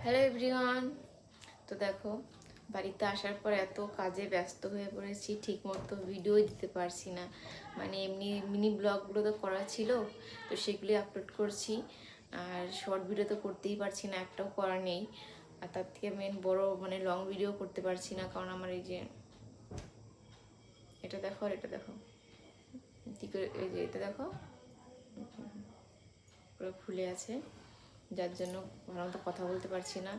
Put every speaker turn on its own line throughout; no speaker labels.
Hello everyone. তো দেখো, বাড়িতে আসার পর এত কাজে ব্যস্ত হয়ে পড়েছি, ঠিকমতো ভিডিওই দিতে পারছি না। মানে এমনি মিনি ব্লগগুলো তো করা ছিল, তো সেগুলি আপলোড করছি। আর শর্ট ভিডিও তো করতেই পারছি না, একটাও করা নেই। আর তার থেকে মেন বড় মানে লং ভিডিও করতে পারছি না, কারণ আমার এই যে এটা দেখো আর এটা দেখো, ঠিক এই যে এটা দেখো পুরো ফুলে আছে, যার জন্য ভালো মতো কথা বলতে পারছি না,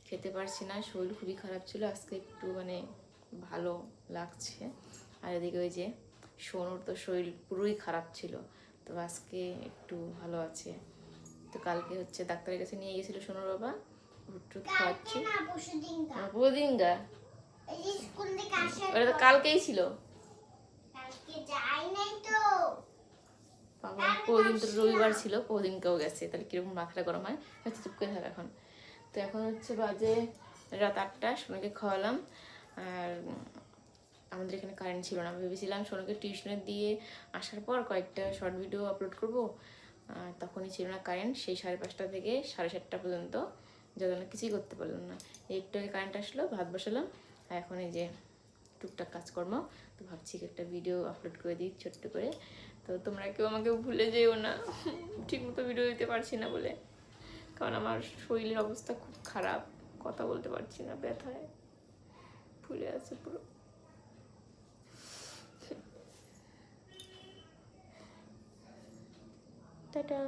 খেতে পারছি না। শরীর খুবই খারাপ ছিল, আজকে একটু মানে ভালো লাগছে। আর এদিকে ওই যে সোনুর তো শরীর পুরোই খারাপ ছিল, তো আজকে একটু ভালো আছে। তো কালকে হচ্ছে ডাক্তারের কাছে নিয়ে গেছিল সোনুর বাবা, ওষুধ টুধ খাওয়াচ্ছি। পরদিনগা ওটা তো কালকেই ছিল বাবা, পরদিন তো রবিবার ছিল, পরদিনকেও গেছে। তাহলে কিরকম মাথাটা গরম হয়। হচ্ছে চুপ করে থাক এখন। তো এখন হচ্ছে বাজে রাত 8টা, সোনাকে খাওয়ালাম। আর আমাদের এখানে কারেন্ট ছিল না, ভেবেছিলাম সোনাকে টিউশনে দিয়ে আসার পর কয়েকটা শর্ট ভিডিও আপলোড করব। তখনই ছিল না কারেন্ট, সেই 5:30 থেকে 7:30 পর্যন্ত, যার জন্য কিছুই করতে পারলাম না। একটু আগে কারেন্ট আসলো, ভাত বসালাম, আর এখন এই যে টুকটাক কাজকর্ম। তো ভাবছি একটা ভিডিও আপলোড করে দিই ছোট্ট করে। তো তোমরা কেউ আমাকে ভুলে যেও না, ঠিকমতো ভিডিও দিতে পারছি না বলে, কারণ আমার শরীরের অবস্থা খুব খারাপ, কথা বলতে পারছি না, ব্যথায় ফুলে আছে পুরো। টাটা।